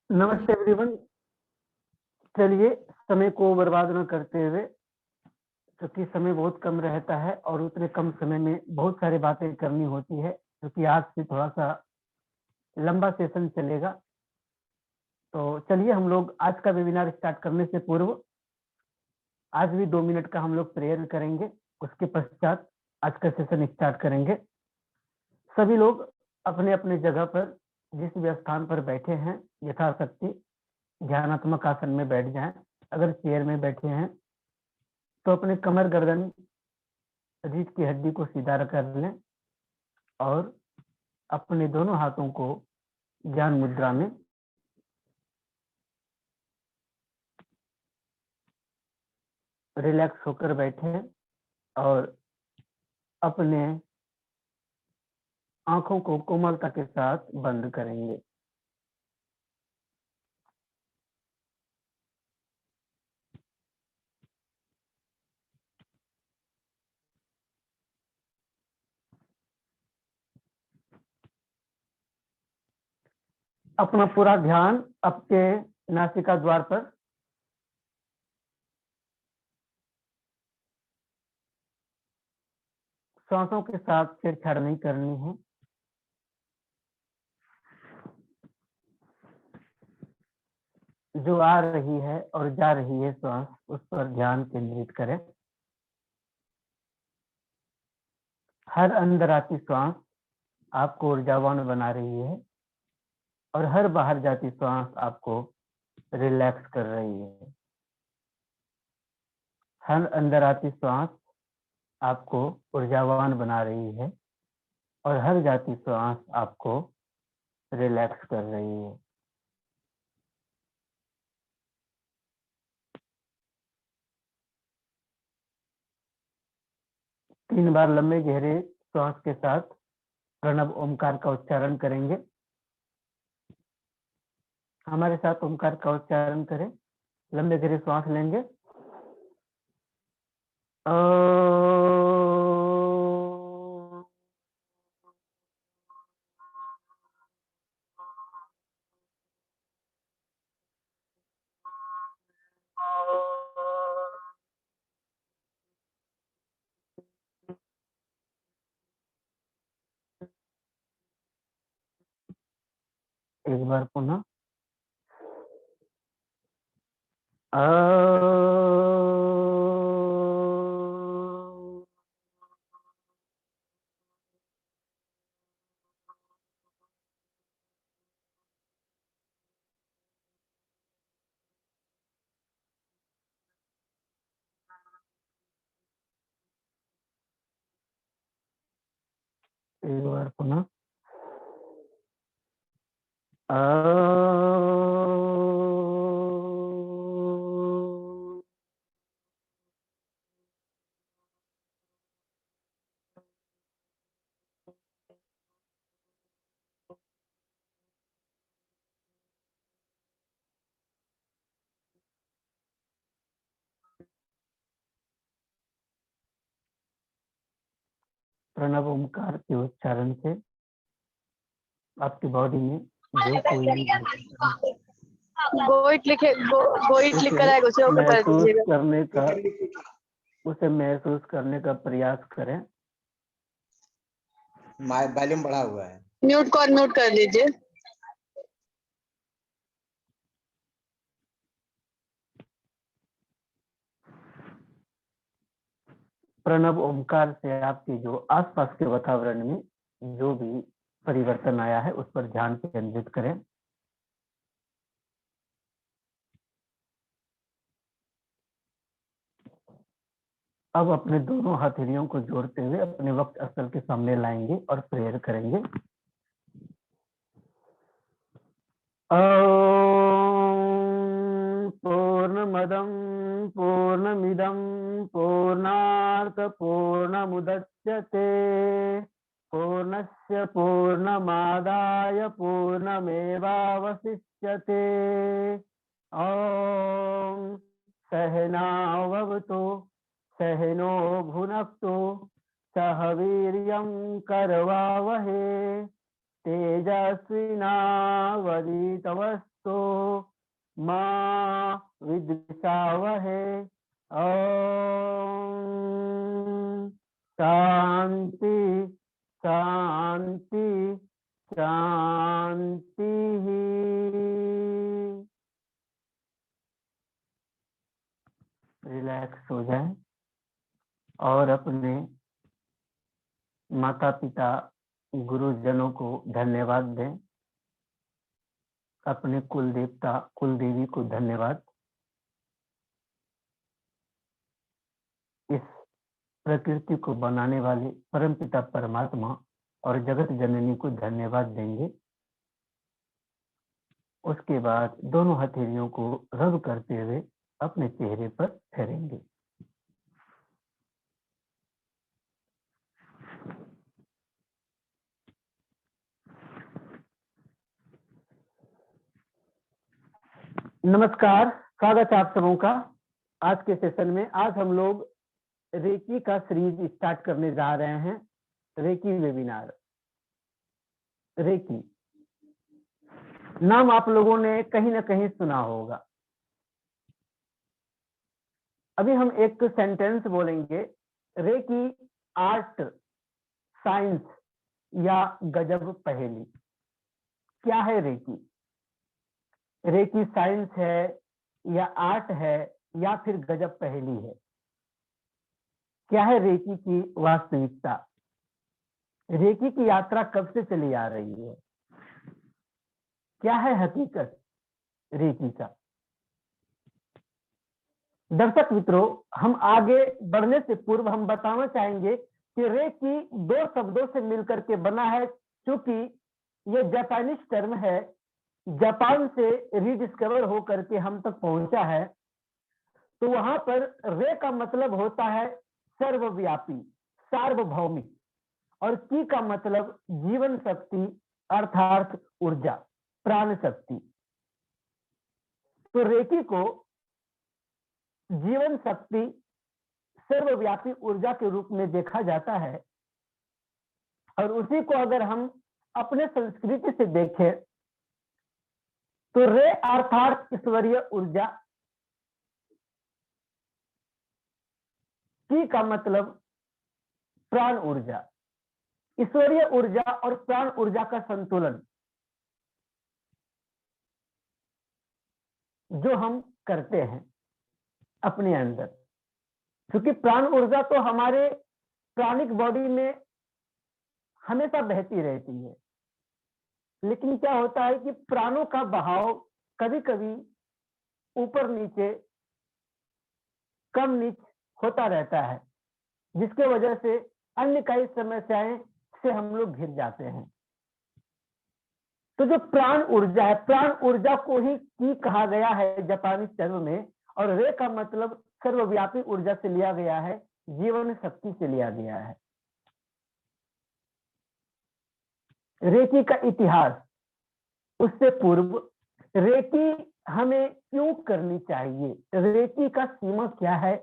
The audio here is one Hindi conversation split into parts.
नमस्ते एवरीवन। चलिए समय को बर्बाद न करते हुए, क्योंकि समय बहुत कम रहता है और उतने कम समय में बहुत सारी बातें करनी होती है, क्योंकि आज से थोड़ा सा लंबा सेशन चलेगा। तो चलिए हम लोग आज का वेबिनार स्टार्ट करने से पूर्व आज भी 2 मिनट का हम लोग प्रेयर करेंगे। उसके पश्चात आज का सेशन स्टार्ट करेंगे। सभी लोग अपने अपने जगह पर जिस भी स्थान पर बैठे हैं यथाशक्ति ध्यानात्मक आसन में बैठ जाएं। अगर चेयर में बैठे हैं तो अपने कमर गर्दन रीढ़ की हड्डी को सीधा कर लें और अपने दोनों हाथों को ज्ञान मुद्रा में रिलैक्स होकर बैठे और अपने आंखों को कोमलता के साथ बंद करेंगे। अपना पूरा ध्यान आपके नासिका द्वार पर, सांसों के साथ छेड़छाड़ नहीं करनी है। जो आ रही है और जा रही है श्वास, उस पर ध्यान केंद्रित करें। हर अंदर आती श्वास आपको ऊर्जावान बना रही है और हर बाहर जाती श्वास आपको रिलैक्स कर रही है। हर अंदर आती श्वास आपको ऊर्जावान बना रही है और हर जाती श्वास आपको रिलैक्स कर रही है। तीन बार लंबे गहरे श्वास के साथ प्रणव ओमकार का उच्चारण करेंगे। हमारे साथ ओमकार का उच्चारण करें। लंबे गहरे श्वास लेंगे। एक बार पुनः। एक बार पुनः। प्रणव ओमकार के उच्चारण से आपकी बॉडी में जो कोई गोइट लिख कर आएगा उसे ओके कर महसूस दीजिएगा। करने का, उसे महसूस करने का प्रयास करें। वॉल्यूम बढ़ा हुआ है। म्यूट को अनम्यूट कर लीजिए। प्रणव ओमकार से आपके जो आसपास के वातावरण में जो भी परिवर्तन आया है उस पर ध्यान केंद्रित करें। अब अपने दोनों हथेलियों को जोड़ते हुए अपने वक्त स्थल के सामने लाएंगे और प्रेयर करेंगे। ओम पूर्णमदं पूर्णमिदं पूर्णात् पूर्णमुदच्यते पूर्णस्य पूर्णमादाय पूर्णमेवावशिष्यते। ओम सहनाववतु सहनो भुनक्तु सह वीर्यं करवावहे तेजस्विनावधीतमस्तु तमस्तु मा विद्विषावहै। ओम शांति शांति शांति। रिलैक्स हो जाए और अपने माता पिता गुरुजनों को धन्यवाद दें। अपने कुल देवता कुल देवी को धन्यवाद। इस प्रकृति को बनाने वाले परमपिता परमात्मा और जगत जननी को धन्यवाद देंगे। उसके बाद दोनों हथेलियों को रब करते हुए अपने चेहरे पर फेरेंगे। नमस्कार, स्वागत है आप सबों का आज के सेशन में। आज हम लोग रेकी का सीरीज स्टार्ट करने जा रहे हैं। Recce webinar. रेकी नाम आप लोगों ने कहीं ना कहीं सुना होगा। अभी हम एक सेंटेंस बोलेंगे, रेकी आर्ट साइंस या गजब पहेली। क्या है रेकी? रेकी साइंस है या आर्ट है या फिर गजब पहेली है? क्या है रेकी की वास्तविकता? रेकी की यात्रा कब से चली आ रही है? क्या है हकीकत रेकी का? दर्शक मित्रों, हम आगे बढ़ने से पूर्व हम बताना चाहेंगे कि रेकी दो शब्दों से मिलकर के बना है। क्योंकि ये जापानीज टर्म है, जापान से रिडिस्कवर होकर के हम तक पहुंचा है। तो वहां पर रे का मतलब होता है सर्वव्यापी, सार्वभौमिक, और की का मतलब जीवन शक्ति अर्थात ऊर्जा, प्राण शक्ति। तो रेकी को जीवन शक्ति, सर्वव्यापी ऊर्जा के रूप में देखा जाता है। और उसी को अगर हम अपने संस्कृति से देखें तो रे अर्थात ईश्वरीय ऊर्जा, की का मतलब प्राण ऊर्जा। ईश्वरीय ऊर्जा और प्राण ऊर्जा का संतुलन जो हम करते हैं अपने अंदर, क्योंकि प्राण ऊर्जा तो हमारे प्राणिक बॉडी में हमेशा बहती रहती है। लेकिन क्या होता है कि प्राणों का बहाव कभी कभी ऊपर नीचे, कम नीच होता रहता है, जिसके वजह से अन्य कई समस्याएं से हम लोग घिर जाते हैं। तो जो प्राण ऊर्जा है, प्राण ऊर्जा को ही की कहा गया है जापानी टर्म में। और रे का मतलब सर्वव्यापी ऊर्जा से लिया गया है, जीवन शक्ति से लिया गया है। रेकी का इतिहास, उससे पूर्व रेकी हमें क्यों करनी चाहिए, रेकी का सीमा क्या है,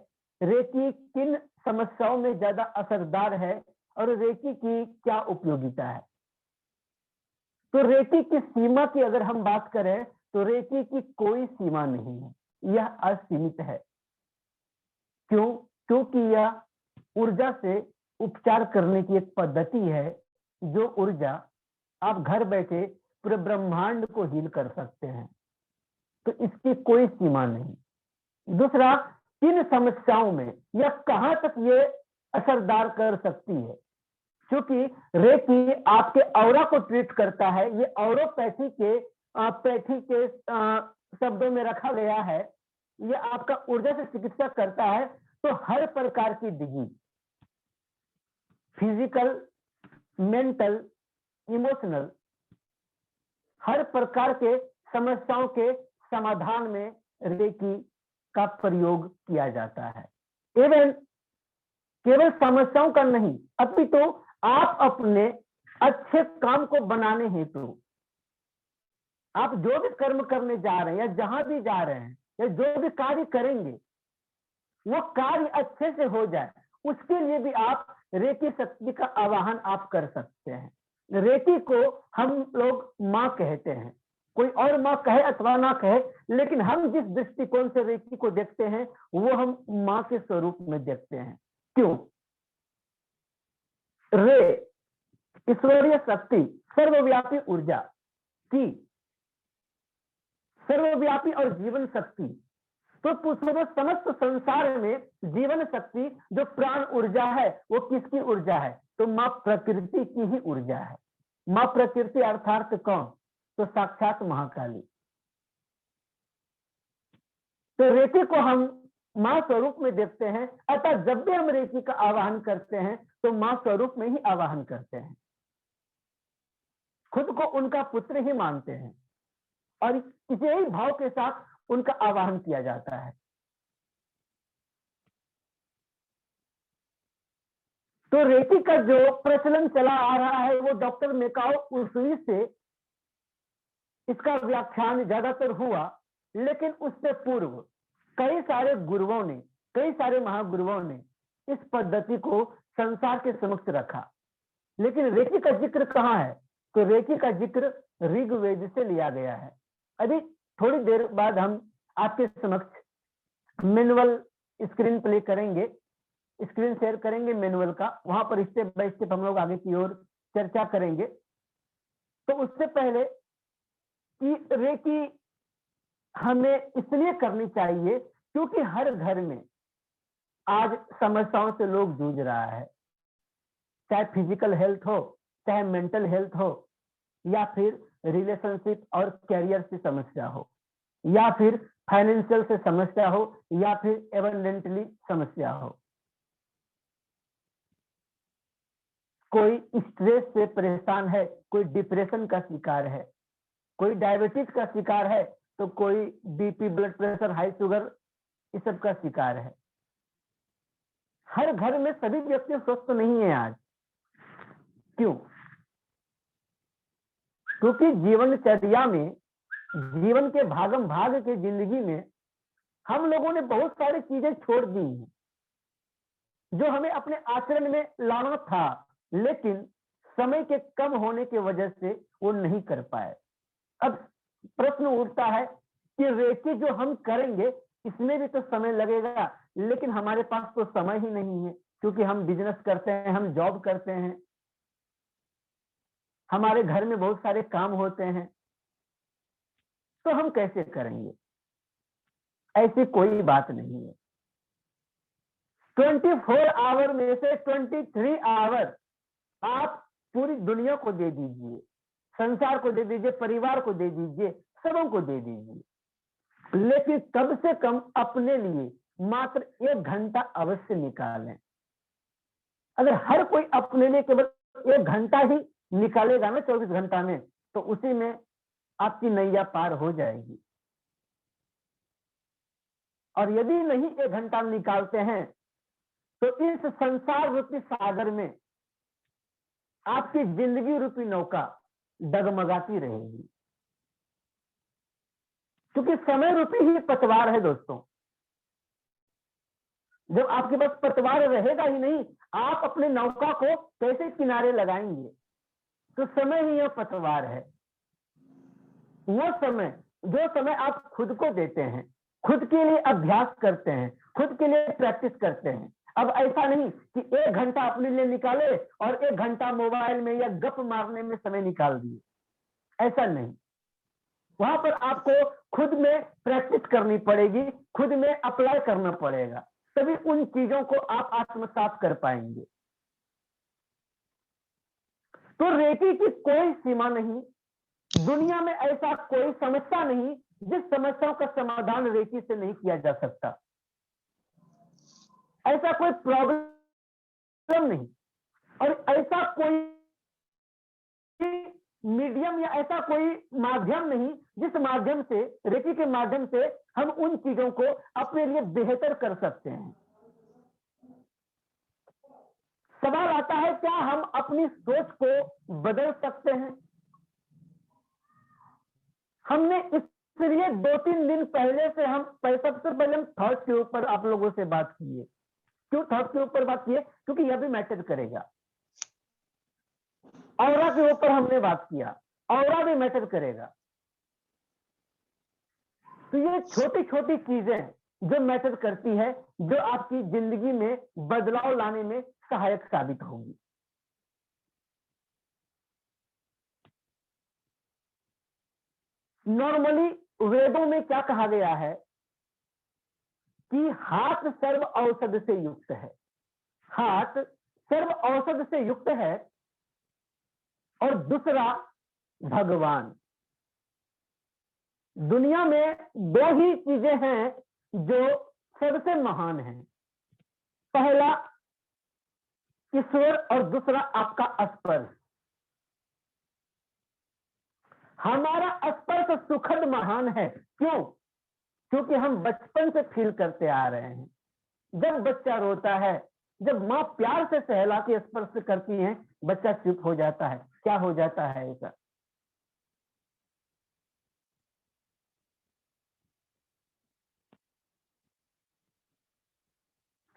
रेकी किन समस्याओं में ज्यादा असरदार है और रेकी की क्या उपयोगिता है। तो रेकी की सीमा की अगर हम बात करें तो रेकी की कोई सीमा नहीं है, यह असीमित है। क्यों? क्योंकि यह ऊर्जा से उपचार करने की एक पद्धति है। जो ऊर्जा आप घर बैठे पूरे ब्रह्मांड को हील कर सकते हैं। तो इसकी कोई सीमा नहीं। दूसरा, किन समस्याओं में या कहां तक ये असरदार कर सकती है, क्योंकि रेकी आपके ऑरा को ट्रीट करता है। ये ऑरोपैथी के शब्दों में रखा गया है। ये आपका ऊर्जा से चिकित्सा करता है। तो हर प्रकार की डिजीज, फिजिकल, मेंटल, इमोशनल, हर प्रकार के समस्याओं के समाधान में रेकी का प्रयोग किया जाता है। एवं केवल समस्याओं का नहीं, अपितु आप अपने अच्छे काम को बनाने हेतु आप जो भी कर्म करने जा रहे हैं या जहां भी जा रहे हैं या जो भी कार्य करेंगे वो कार्य अच्छे से हो जाए, उसके लिए भी आप रेकी शक्ति का आवाहन आप कर सकते हैं। रेकी को हम लोग माँ कहते हैं। कोई और माँ कहे अथवा ना कहे, लेकिन हम जिस दृष्टिकोण से रेकी को देखते हैं वो हम माँ के स्वरूप में देखते हैं। क्यों? रे ईश्वरीय शक्ति, सर्वव्यापी ऊर्जा की, सर्वव्यापी और जीवन शक्ति। तो पूछो समस्त संसार में जीवन शक्ति जो प्राण ऊर्जा है वो किसकी ऊर्जा है? तो माँ प्रकृति की ही ऊर्जा है। माँ प्रकृति अर्थात कौन? तो साक्षात महाकाली। तो रेकी को हम माँ स्वरूप में देखते हैं, अतः जब भी हम रेकी का आवाहन करते हैं तो माँ स्वरूप में ही आवाहन करते हैं, खुद को उनका पुत्र ही मानते हैं और इसी ही भाव के साथ उनका आवाहन किया जाता है। तो रेकी का जो प्रचलन चला आ रहा है वो डॉक्टर मेकाओ उसवी से इसका व्याख्यान ज्यादातर हुआ, लेकिन उससे पूर्व कई सारे गुरुओं ने, कई सारे महागुरुओं ने इस पद्धति को संसार के समक्ष रखा। लेकिन रेकी का जिक्र कहाँ है? तो रेकी का जिक्र ऋग्वेद से लिया गया है। अभी थोड़ी देर बाद हम आपके समक्ष मैनुअल स्क्रीन प्ले करेंगे, स्क्रीन शेयर करेंगे मैनुअल का, वहां पर स्टेप बाय स्टेप हम लोग आगे की ओर चर्चा करेंगे। तो उससे पहले कि रेकी हमें इसलिए करनी चाहिए क्योंकि हर घर में आज समस्याओं से लोग जूझ रहा है, चाहे फिजिकल हेल्थ हो, चाहे मेंटल हेल्थ हो, या फिर रिलेशनशिप और कैरियर से समस्या हो, या फिर फाइनेंशियल से समस्या हो, या फिर एबंडेंटली समस्या हो। कोई स्ट्रेस से परेशान है, कोई डिप्रेशन का शिकार है, कोई डायबिटीज का शिकार है, तो कोई BP, blood pressure, high sugar, इस सब का शिकार है। हर घर में सभी व्यक्ति स्वस्थ नहीं है आज। क्यों? क्योंकि जीवनचर्या में, जीवन के भागम भाग के जिंदगी में हम लोगों ने बहुत सारी चीजें छोड़ दी हैं जो हमें अपने आचरण में लाना था, लेकिन समय के कम होने की वजह से वो नहीं कर पाए। अब प्रश्न उठता है कि रेकी जो हम करेंगे इसमें भी तो समय लगेगा, लेकिन हमारे पास तो समय ही नहीं है, क्योंकि हम बिजनेस करते हैं, हम जॉब करते हैं, हमारे घर में बहुत सारे काम होते हैं, तो हम कैसे करेंगे? ऐसी कोई बात नहीं है। 24 आवर में से 23 आवर आप पूरी दुनिया को दे दीजिए, संसार को दे दीजिए, परिवार को दे दीजिए, सबों को दे दीजिए, लेकिन कम से कम अपने लिए मात्र 1 घंटा अवश्य निकालें। अगर हर कोई अपने लिए केवल 1 घंटा ही निकालेगा ना 24 घंटा में, तो उसी में आपकी नैया पार हो जाएगी। और यदि नहीं 1 घंटा निकालते हैं तो इस संसार रूपी सागर में आपकी जिंदगी रूपी नौका डगमगाती रहेगी, क्योंकि समय रूपी ही पतवार है दोस्तों। जब आपके पास पतवार रहेगा ही नहीं, आप अपने नौका को कैसे किनारे लगाएंगे? तो समय ही यह पतवार है। वो समय, जो समय आप खुद को देते हैं, खुद के लिए अभ्यास करते हैं, खुद के लिए प्रैक्टिस करते हैं। अब ऐसा नहीं कि 1 घंटा अपने लिए निकाले और 1 घंटा मोबाइल में या गप मारने में समय निकाल दिए, ऐसा नहीं। वहां पर आपको खुद में प्रैक्टिस करनी पड़ेगी, खुद में अप्लाई करना पड़ेगा, तभी उन चीजों को आप आत्मसात कर पाएंगे। तो रेकी की कोई सीमा नहीं, दुनिया में ऐसा कोई समस्या नहीं जिस समस्याओं का समाधान रेकी से नहीं किया जा सकता। ऐसा कोई प्रॉब्लम नहीं, और ऐसा कोई मीडियम या ऐसा कोई माध्यम नहीं जिस माध्यम से, रेकी के माध्यम से हम उन चीजों को अपने लिए बेहतर कर सकते हैं। सवाल आता है, क्या हम अपनी सोच को बदल सकते हैं? हमने इसलिए 2-3 दिन पहले से सबसे पहले हम थॉट के ऊपर आप लोगों से बात किए। क्यों थॉट के ऊपर बात किए? क्योंकि यह भी मैटर करेगा। ऑरा के ऊपर हमने बात किया, ऑरा भी मैटर करेगा। तो ये छोटी छोटी चीजें जो मैटर करती है, जो आपकी जिंदगी में बदलाव लाने में सहायक साबित होगी। नॉर्मली वेदों में क्या कहा गया है कि हाथ सर्व औषध से युक्त है, हाथ सर्व औषध से युक्त है, और दूसरा भगवान। दुनिया में दो ही चीजें हैं जो सबसे महान हैं, पहला ईश्वर और दूसरा आपका स्पर्श। हमारा स्पर्श सुखद महान है, क्यों? क्योंकि हम बचपन से फील करते आ रहे हैं। जब बच्चा रोता है, जब माँ प्यार से सहला के स्पर्श करती है, बच्चा चुप हो जाता है। क्या हो जाता है ऐसा?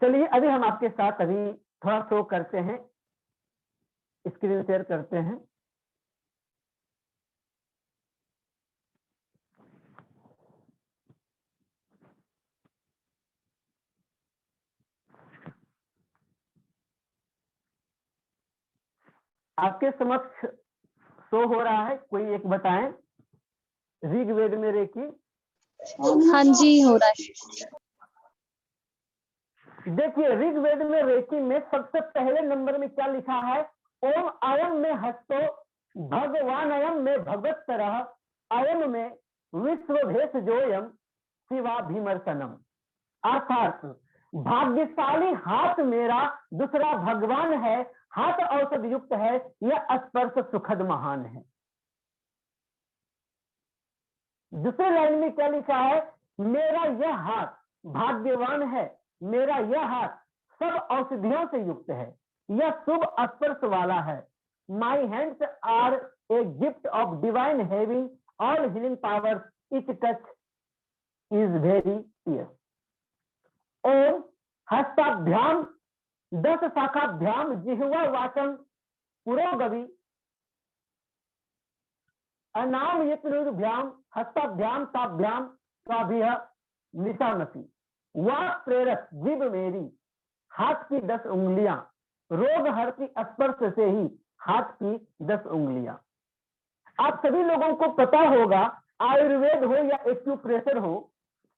चलिए अभी हम आपके साथ अभी थोड़ा शो करते हैं, स्क्रीन शेयर करते हैं। आपके समक्ष शो हो रहा है, कोई एक बताएं। ऋग्वेद में रेखी, हाँ जी हो रहा है। देखिए ऋग्वेद में रेखी में सबसे पहले नंबर में क्या लिखा है? ओम अयम में हस्तो भगवान अयम में भगवत तरह अयम में विश्व भेष जोयम शिवा भीमर्शनम। अर्थात भाग्यशाली हाथ मेरा, दूसरा भगवान है, हाथ औषध युक्त है, यह स्पर्श सुखद महान है। दूसरे लाइन में क्या लिखा है? मेरा यह हाथ भाग्यवान है, मेरा यह हाथ सब औषधियों से युक्त है, यह शुभ स्पर्श वाला है। My hands are a gift of divine having all healing powers, each touch is very pierce. ओम हस्ताभ्याम 10 शाखाभ्याम जिह्वा वाचन पुरोगवी अनाम यत्नुर्भ्याम हस्ताभ्याम ताभ्याम स्वाभिह निशामसी। वाक प्रेरक जीभ मेरी, हाथ की 10 उंगलियां, रोग हर की स्पर्श से ही हाथ की 10 उंगलियां। आप सभी लोगों को पता होगा, आयुर्वेद हो या एक्यूप्रेशर हो,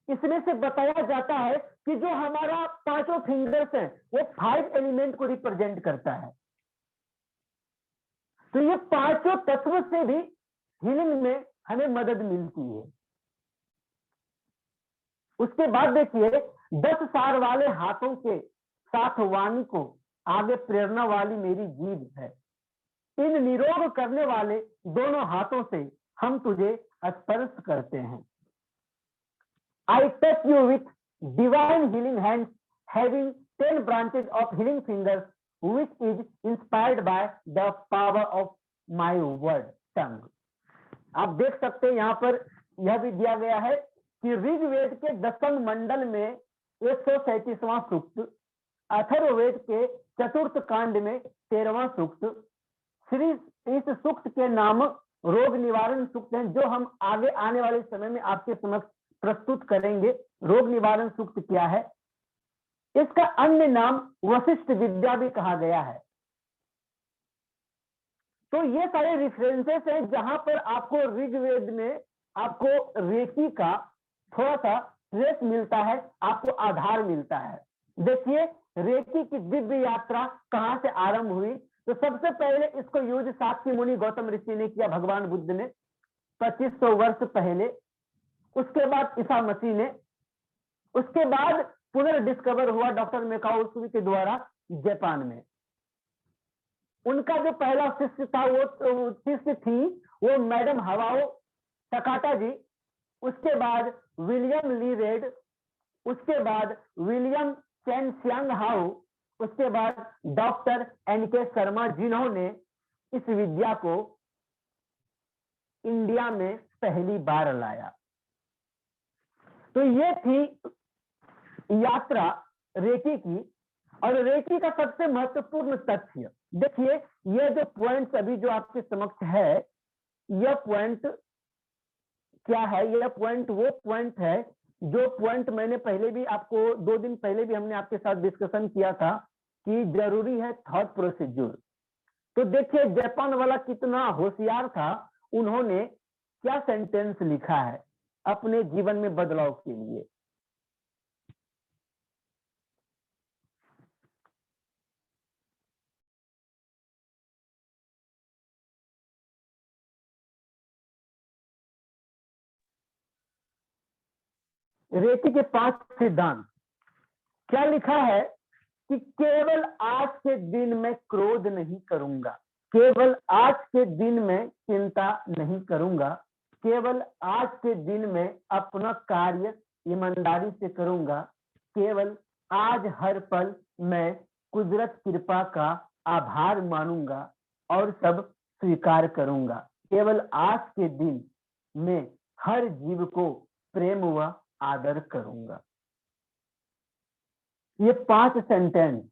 इसमें से बताया जाता है कि जो हमारा 5 फिंगर्स हैं वो 5 एलिमेंट को रिप्रेजेंट करता है। तो ये 5 तत्व से भी हीलिंग में हमें मदद मिलती है। उसके बाद देखिए 10 सार वाले हाथों के साथ वाणी को आगे प्रेरणा वाली मेरी जीभ है। इन निरोग करने वाले दोनों हाथों से हम तुझे स्पर्श करते हैं। I touch you with divine healing hands having 10 branches of healing fingers, which is inspired by the power of my word tongue. आप देख सकते हैं यहाँ पर यह भी दिया गया है कि ऋग्वेद के 10वें मंडल में 137वां सूक्त, अथर्ववेद के 4th कांड में 13वां सूक्त, इस सूक्त के नाम रोग निवारण सूक्त हैं, जो हम आगे आने वाले समय में आपके समक्ष प्रस्तुत करेंगे। रोग निवारण सूक्त क्या है? इसका अन्य नाम वशिष्ठ विद्या भी कहा गया है। तो ये सारे रेफरेंसेस हैं जहां पर आपको ऋग्वेद में आपको रेकी का थोड़ा सा ट्रेस मिलता है, आपको आधार मिलता है। देखिए रेकी की दिव्य यात्रा कहां से आरंभ हुई? तो सबसे पहले इसको यूज साक्षी मुनि गौतम ऋषि ने किया, भगवान बुद्ध ने 2500 वर्ष पहले। उसके बाद ईसा मसीह ने, उसके बाद पुनर्डिस्कवर हुआ डॉक्टर मेकाउसुवी के द्वारा जापान में। उनका जो पहला शिष्य था वो शिष्य थी वो मैडम हवाओ टकाटा जी, उसके बाद विलियम ली रेड, उसके बाद विलियम चैन सियांग हाउ, उसके बाद डॉक्टर एनके शर्मा, जिन्होंने इस विद्या को इंडिया में पहली बार लाया। तो ये थी यात्रा रेकी की। और रेकी का सबसे महत्वपूर्ण तथ्य देखिए, ये जो पॉइंट अभी जो आपके समक्ष है, यह पॉइंट क्या है? यह पॉइंट वो पॉइंट है जो पॉइंट मैंने पहले भी आपको 2 दिन पहले भी हमने आपके साथ डिस्कशन किया था कि जरूरी है थॉट प्रोसीजर। तो देखिए जापान वाला कितना होशियार था, उन्होंने क्या सेंटेंस लिखा है अपने जीवन में बदलाव के लिए। रेकी के 5 सिद्धांत क्या लिखा है कि केवल आज के दिन में क्रोध नहीं करूंगा, केवल आज के दिन में चिंता नहीं करूंगा, केवल आज के दिन में अपना कार्य ईमानदारी से करूंगा, केवल आज हर पल मैं कुदरत कृपा का आभार मानूंगा और सब स्वीकार करूंगा, केवल आज के दिन में हर जीव को प्रेम व आदर करूंगा। ये 5 सेंटेंस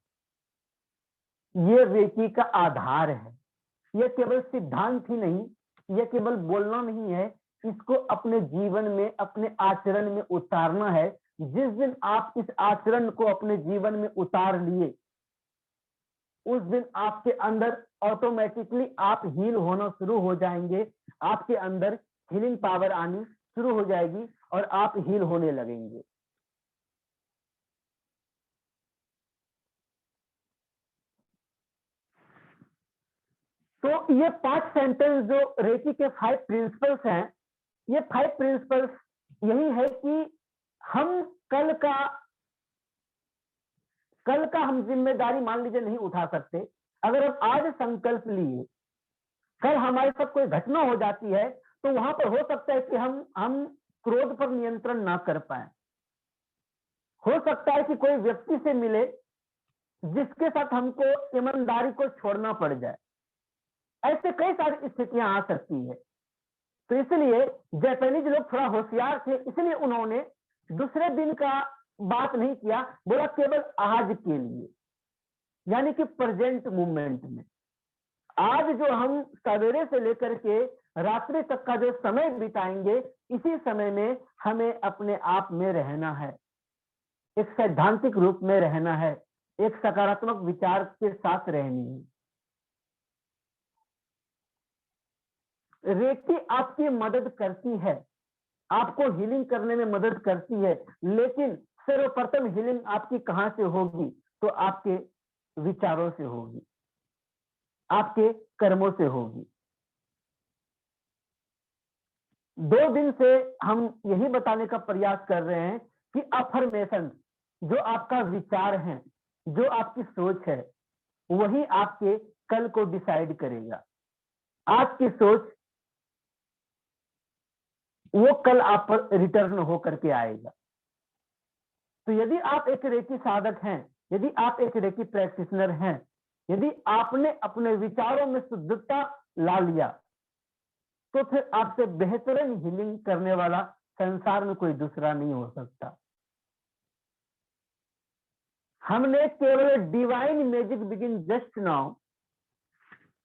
ये रेकी का आधार है। ये केवल सिद्धांत ही नहीं, ये केवल बोलना नहीं है, इसको अपने जीवन में अपने आचरण में उतारना है। जिस दिन आप इस आचरण को अपने जीवन में उतार लिए उस दिन आपके अंदर ऑटोमेटिकली आप हील होना शुरू हो जाएंगे, आपके अंदर हीलिंग पावर आनी शुरू हो जाएगी और आप हील होने लगेंगे। तो ये 5 सेंटेंस जो रेकी के 5 प्रिंसिपल्स हैं, ये 5 प्रिंसिपल्स यही है कि हम कल का हम जिम्मेदारी मान लीजिए नहीं उठा सकते। अगर हम आज संकल्प लिए, कल हमारे साथ कोई घटना हो जाती है तो वहां पर हो सकता है कि हम क्रोध पर नियंत्रण ना कर पाए। हो सकता है कि कोई व्यक्ति से मिले जिसके साथ हमको ईमानदारी को छोड़ना पड़ जाए। ऐसे कई सारी स्थितियां आ सकती है। तो इसलिए जापानीज लोग थोड़ा होशियार थे, इसलिए उन्होंने दूसरे दिन का बात नहीं किया, बोला केवल आज के लिए, यानी कि प्रेजेंट मूवमेंट में। आज जो हम सवेरे से लेकर के रात्रि तक का जो समय बिताएंगे, इसी समय में हमें अपने आप में रहना है, एक सैद्धांतिक रूप में रहना है, एक सकारात्मक विचार के साथ रहनी है। रेकी आपकी मदद करती है, आपको हीलिंग करने में मदद करती है, लेकिन सर्वप्रथम हीलिंग आपकी कहां से होगी? तो आपके विचारों से होगी, आपके कर्मों से होगी। 2 दिन से हम यही बताने का प्रयास कर रहे हैं कि अफर्मेशन, जो आपका विचार है, जो आपकी सोच है, वही आपके कल को डिसाइड करेगा। आज की सोच वो कल आप पर रिटर्न होकर के आएगा। तो यदि आप एक रेकी साधक हैं, यदि आप एक रेकी प्रैक्टिशनर हैं, यदि आपने अपने विचारों में शुद्धता ला लिया, तो फिर आपसे बेहतरीन हीलिंग करने वाला संसार में कोई दूसरा नहीं हो सकता। हमने केवल divine magic begin just now,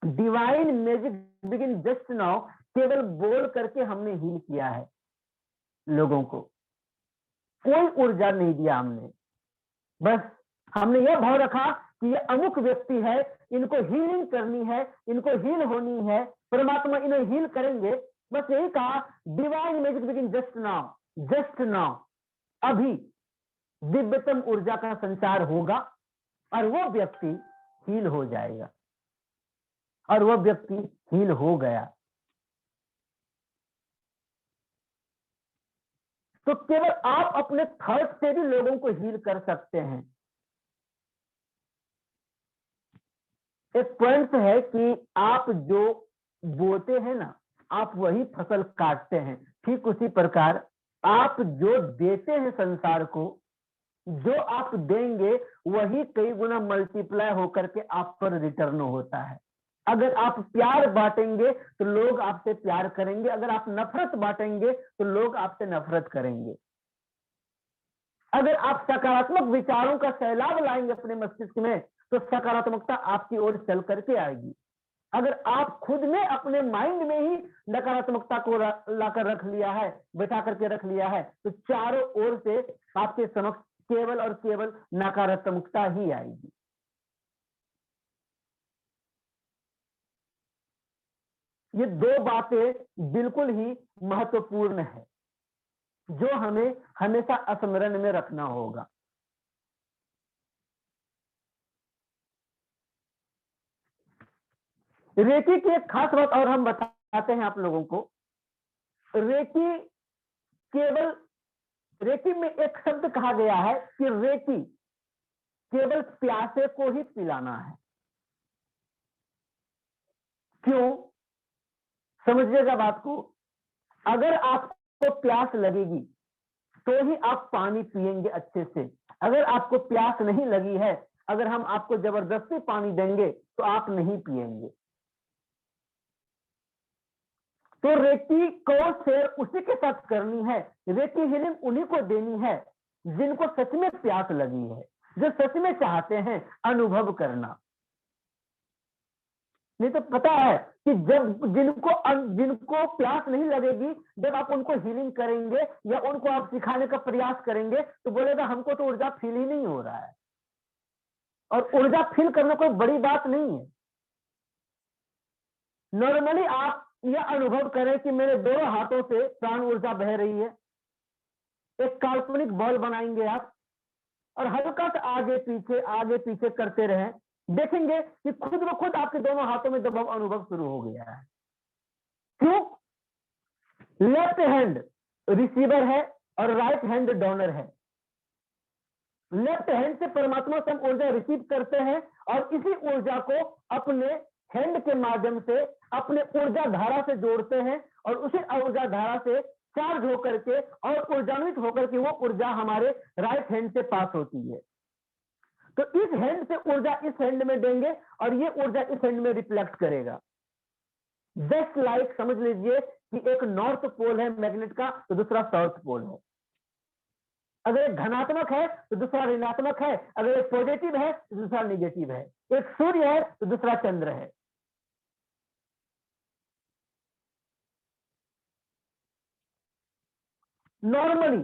divine magic begin just now केवल बोल करके हमने हील किया है लोगों को, कोई ऊर्जा नहीं दिया हमने। बस हमने यह भाव रखा कि ये अमुक व्यक्ति है, इनको हीलिंग करनी है, इनको हील होनी है, परमात्मा इन्हें हील करेंगे। बस यही कहा, divine magic begin just now, just now. अभी दिव्यतम ऊर्जा का संचार होगा और वो व्यक्ति हील हो जाएगा, और वो व्यक्ति हील हो गया। तो केवल आप अपने थॉट से भी लोगों को हील कर सकते हैं। एक पॉइंट है कि आप जो बोते हैं ना, आप वही फसल काटते हैं। ठीक उसी प्रकार आप जो देते हैं संसार को, जो आप देंगे वही कई गुना मल्टीप्लाई होकर के आप पर रिटर्न होता है। अगर आप प्यार बांटेंगे तो लोग आपसे प्यार करेंगे, अगर आप नफरत बांटेंगे तो लोग आपसे नफरत करेंगे। अगर आप सकारात्मक विचारों का सैलाब लाएंगे अपने मस्तिष्क में, तो सकारात्मकता आपकी ओर चल करके आएगी। अगर आप खुद ने अपने माइंड में ही नकारात्मकता को लाकर रख लिया है, बैठा करके रख लिया है, तो चारों ओर से आपके समक्ष केवल और केवल नकारात्मकता ही आएगी। ये दो बातें बिल्कुल ही महत्वपूर्ण है जो हमें हमेशा स्मरण में रखना होगा। रेकी की एक खास बात और हम बताते हैं आप लोगों को। रेकी केवल, रेकी में एक शब्द कहा गया है कि रेकी केवल प्यासे को ही पिलाना है। क्यों? समझिएगा बात को। अगर आपको प्यास लगेगी तो ही आप पानी पिएंगे अच्छे से। अगर आपको प्यास नहीं लगी है, अगर हम आपको जबरदस्ती पानी देंगे तो आप नहीं पिएंगे। तो रेकी को शेयर उसी के साथ करनी है। रेकी हीलिंग उन्हीं को देनी है जिनको सच में प्यास लगी है, जो सच में चाहते हैं अनुभव करना। नहीं तो पता है कि जब जिनको प्यास नहीं लगेगी, जब आप उनको हीलिंग करेंगे या उनको आप सिखाने का प्रयास करेंगे तो बोलेगा हमको तो ऊर्जा फील ही नहीं हो रहा है। और ऊर्जा फील करना कोई बड़ी बात नहीं है। नॉर्मली आप यह अनुभव करें कि मेरे दोनों हाथों से प्राण ऊर्जा बह रही है। एक काल्पनिक बॉल बनाएंगे आप और हल्का सा आगे पीछे करते रहें, देखेंगे कि खुद ब खुद आपके दोनों हाथों में दबाव अनुभव शुरू हो गया है। क्यों? लेफ्ट हैंड रिसीवर है और राइट हैंड डोनर है। लेफ्ट हैंड से परमात्मा से हम ऊर्जा रिसीव करते हैं और इसी ऊर्जा को अपने हैंड के माध्यम से अपने ऊर्जा धारा से जोड़ते हैं और उसी ऊर्जा धारा से चार्ज होकर के और ऊर्जान्वित होकर के वो ऊर्जा हमारे राइट हैंड से पास होती है। तो इस हैंड से ऊर्जा इस हैंड में देंगे और ये ऊर्जा इस हैंड में रिफ्लेक्ट करेगा। जस्ट लाइक समझ लीजिए कि एक नॉर्थ पोल है मैग्नेट का तो दूसरा साउथ पोल है। अगर एक धनात्मक है तो दूसरा ऋणात्मक है, अगर एक पॉजिटिव है तो दूसरा निगेटिव है, एक सूर्य है तो दूसरा चंद्र है। नॉर्मली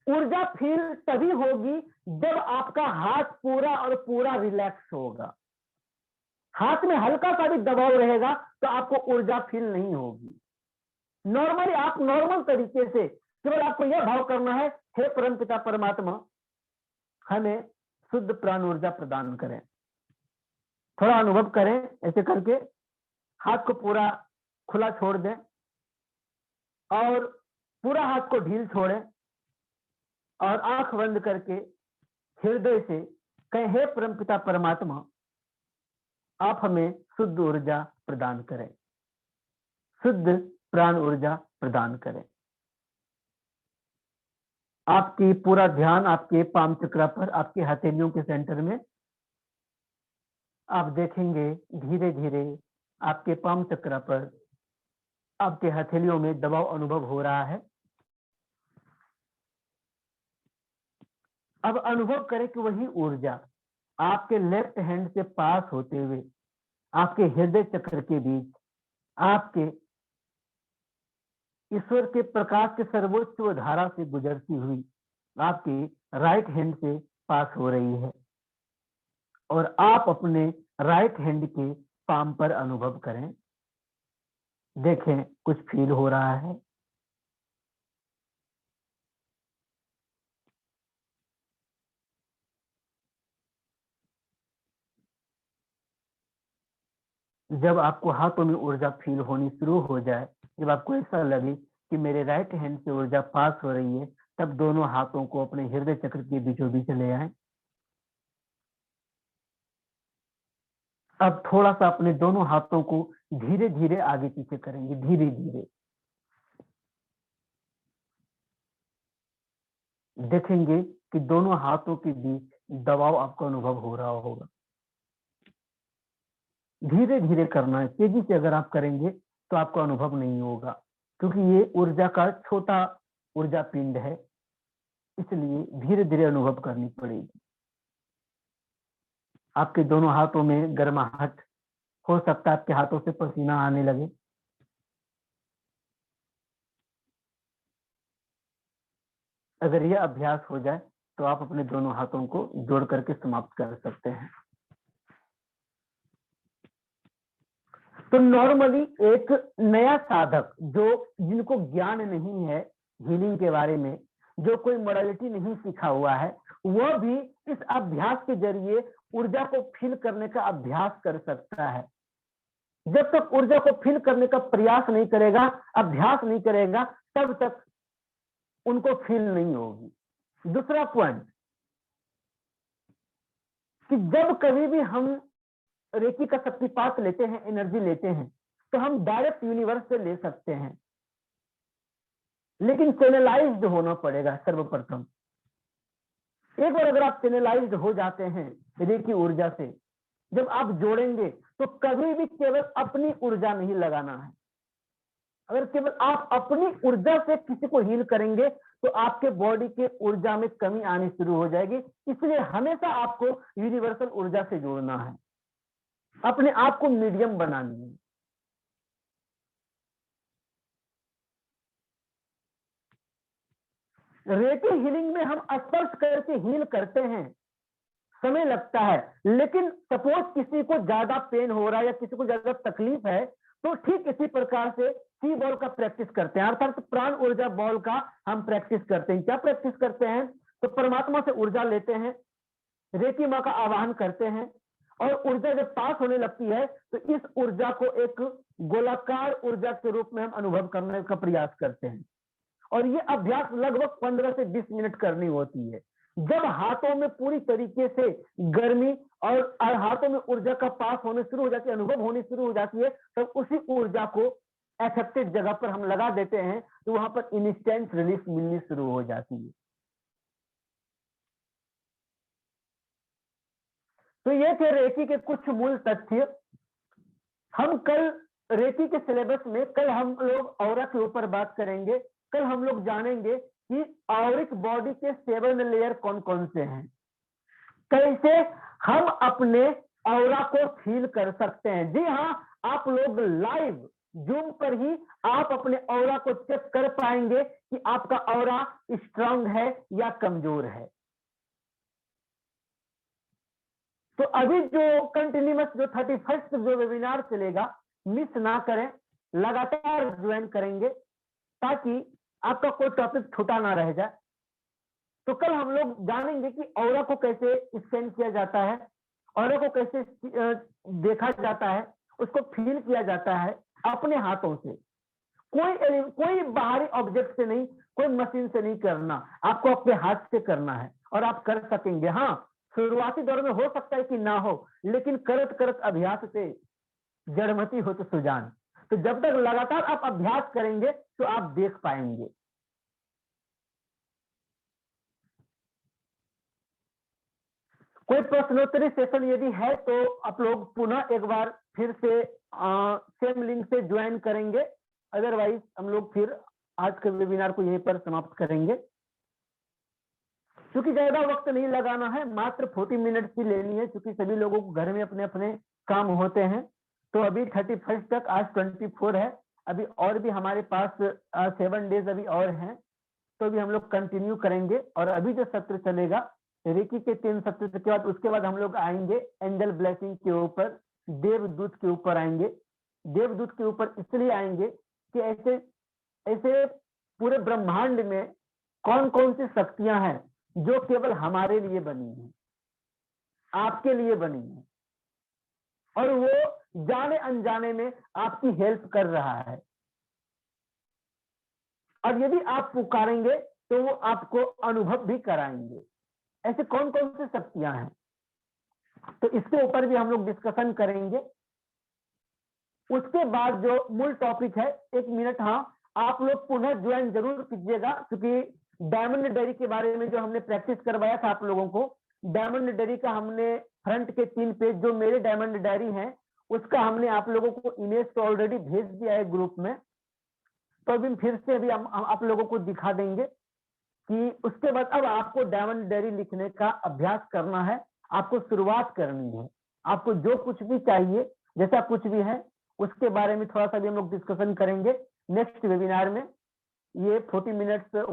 ऊर्जा फील तभी होगी जब आपका हाथ पूरा और पूरा रिलैक्स होगा। हाथ में हल्का सा भी दबाव रहेगा तो आपको ऊर्जा फील नहीं होगी। नॉर्मली आप नॉर्मल तरीके से केवल आपको यह भाव करना है, हे परमपिता परमात्मा हमें शुद्ध प्राण ऊर्जा प्रदान करें। थोड़ा अनुभव करें ऐसे करके, हाथ को पूरा खुला छोड़ दें और पूरा हाथ को ढील छोड़ें और आंख बंद करके हृदय से कहें, हे परमपिता परमात्मा आप हमें शुद्ध ऊर्जा प्रदान करें, शुद्ध प्राण ऊर्जा प्रदान करें। आपकी पूरा ध्यान आपके पाम चक्र पर, आपके हथेलियों के सेंटर में। आप देखेंगे धीरे धीरे आपके पाम चक्र पर, आपके हथेलियों में दबाव अनुभव हो रहा है। अब अनुभव करें कि वही ऊर्जा आपके लेफ्ट हैंड से पास होते हुए आपके हृदय चक्र के बीच आपके ईश्वर के प्रकाश के सर्वोच्च धारा से गुजरती हुई आपकी राइट हैंड से पास हो रही है और आप अपने राइट हैंड के पाम पर अनुभव करें। देखें कुछ फील हो रहा है। जब आपको हाथों में ऊर्जा फील होनी शुरू हो जाए, जब आपको ऐसा लगे कि मेरे राइट हैंड से ऊर्जा पास हो रही है, तब दोनों हाथों को अपने हृदय चक्र के बीचों बीच ले आए। अब थोड़ा सा अपने दोनों हाथों को धीरे धीरे आगे पीछे करेंगे, धीरे धीरे। देखेंगे कि दोनों हाथों के बीच दबाव आपको अनुभव हो रहा होगा। धीरे धीरे करना है, तेजी से अगर आप करेंगे तो आपको अनुभव नहीं होगा, क्योंकि ये ऊर्जा का छोटा ऊर्जा पिंड है, इसलिए धीरे धीरे अनुभव करनी पड़ेगी। आपके दोनों हाथों में गर्माहट हो सकता है आपके हाथों से पसीना आने लगे। अगर यह अभ्यास हो जाए तो आप अपने दोनों हाथों को जोड़ करके समाप्त कर सकते हैं। तो नॉर्मली एक नया साधक जो जिनको ज्ञान नहीं है हीलिंग के बारे में, जो कोई मॉडलिटी नहीं सीखा हुआ है, वह भी इस अभ्यास के जरिए ऊर्जा को फील करने का अभ्यास कर सकता है। जब तक ऊर्जा को फील करने का प्रयास नहीं करेगा, अभ्यास नहीं करेगा, तब तक उनको फील नहीं होगी। दूसरा पॉइंट कि जब कभी भी हम रेकी का शक्तिपात लेते हैं, एनर्जी लेते हैं, तो हम डायरेक्ट यूनिवर्स से ले सकते हैं, लेकिन चैनलाइज्ड होना पड़ेगा सर्वप्रथम। एक बार अगर आप चैनलाइज्ड हो जाते हैं रेकी ऊर्जा से, जब आप जोड़ेंगे तो कभी भी केवल अपनी ऊर्जा नहीं लगाना है। अगर केवल आप अपनी ऊर्जा से किसी को हील करेंगे तो आपके बॉडी के ऊर्जा में कमी आनी शुरू हो जाएगी। इसलिए हमेशा आपको यूनिवर्सल ऊर्जा से जोड़ना है, अपने आप को मीडियम बनानी है। रेकी हीलिंग में हम स्पर्श करके हील करते हैं, समय लगता है, लेकिन सपोज किसी को ज्यादा पेन हो रहा है या किसी को ज्यादा तकलीफ है, तो ठीक इसी प्रकार से सी बॉल का प्रैक्टिस करते हैं, अर्थात प्राण ऊर्जा बॉल का हम प्रैक्टिस करते हैं। क्या प्रैक्टिस करते हैं? तो परमात्मा से ऊर्जा लेते हैं, रेकी माँ का आवाहन करते हैं, और ऊर्जा जब पास होने लगती है तो इस ऊर्जा को एक गोलाकार ऊर्जा के रूप में हम अनुभव करने का प्रयास करते हैं। और ये अभ्यास लगभग 15 से 20 मिनट करनी होती है। जब हाथों में पूरी तरीके से गर्मी और हाथों में ऊर्जा का पास होने शुरू हो जाती है, अनुभव होनी शुरू हो जाती है, तब उसी ऊर्जा को अफेक्टेड जगह पर हम लगा देते हैं, तो वहां पर इंस्टेंट रिलीफ मिलनी शुरू हो जाती है। तो ये थे रेकी के कुछ मूल तथ्य। हम कल रेकी के सिलेबस में, कल हम लोग ऑरा के ऊपर बात करेंगे। कल हम लोग जानेंगे कि ऑरिक बॉडी के 7 लेयर कौन कौन से हैं, कैसे हम अपने ऑरा को फील कर सकते हैं। जी हाँ, आप लोग लाइव जूम पर ही आप अपने ऑरा को चेक कर पाएंगे कि आपका ऑरा स्ट्रांग है या कमजोर है। तो अभी जो कंटिन्यूअस जो 31 जो वेबिनार चलेगा, मिस ना करें, लगातार ज्वाइन करेंगे ताकि आपका कोई टॉपिक छूटा ना रह जाए। तो कल हम लोग जानेंगे कि ऑरा को कैसे स्कैन किया जाता है, ऑरा को कैसे देखा जाता है, उसको फील किया जाता है अपने हाथों से। कोई बाहरी ऑब्जेक्ट से नहीं, कोई मशीन से नहीं करना, आपको अपने हाथ से करना है और आप कर सकेंगे। हाँ, शुरुआती दौर में हो सकता है कि ना हो, लेकिन करत करत अभ्यास से जड़मती हो तो सुजान। तो जब तक लगातार आप अभ्यास करेंगे तो आप देख पाएंगे। कोई प्रश्नोत्तरी सेशन यदि है तो आप लोग पुनः एक बार फिर से सेम लिंक से ज्वाइन करेंगे, अदरवाइज हम लोग फिर आज के वेबिनार को यहीं पर समाप्त करेंगे। क्योंकि ज्यादा वक्त नहीं लगाना है, मात्र 40 मिनट की लेनी है, क्योंकि सभी लोगों को घर में अपने अपने काम होते हैं। तो अभी 31 तक, आज 24 है, अभी और भी हमारे पास 7 डेज अभी और हैं, तो अभी हम लोग कंटिन्यू करेंगे। और अभी जो सत्र चलेगा रेकी के 3 सत्र के बाद, उसके बाद हम लोग आएंगे एंजल ब्लेसिंग के ऊपर, देवदूत के ऊपर आएंगे। देवदूत के ऊपर इसलिए आएंगे कि ऐसे ऐसे पूरे ब्रह्मांड में कौन कौन सी शक्तियां हैं जो केवल हमारे लिए बनी है, आपके लिए बनी है, और वो जाने अनजाने में आपकी हेल्प कर रहा है। और यदि आप पुकारेंगे तो वो आपको अनुभव भी कराएंगे। ऐसे कौन कौन सी शक्तियां हैं, तो इसके ऊपर भी हम लोग डिस्कशन करेंगे। उसके बाद जो मूल टॉपिक है, 1 मिनट, हाँ, आप लोग पुनः ज्वाइन जरूर कीजिएगा, क्योंकि डायमंड डायरी के बारे में जो हमने प्रैक्टिस करवाया था आप लोगों को, डायमंड डायरी का हमने फ्रंट के 3 पेज जो मेरे डायमंड डायरी है, उसका हमने आप लोगों को इमेज तो ऑलरेडी भेज दिया है ग्रुप में। तो अभी फिर से अभी हम आप लोगों को दिखा देंगे कि उसके बाद अब आपको डायमंड डायरी लिखने का अभ्यास करना है, आपको शुरुआत करनी है। आपको जो कुछ भी चाहिए जैसा कुछ भी है उसके बारे में थोड़ा सा भी हम लोग डिस्कशन करेंगे नेक्स्ट वेबिनार में। ये 40 मिनट्स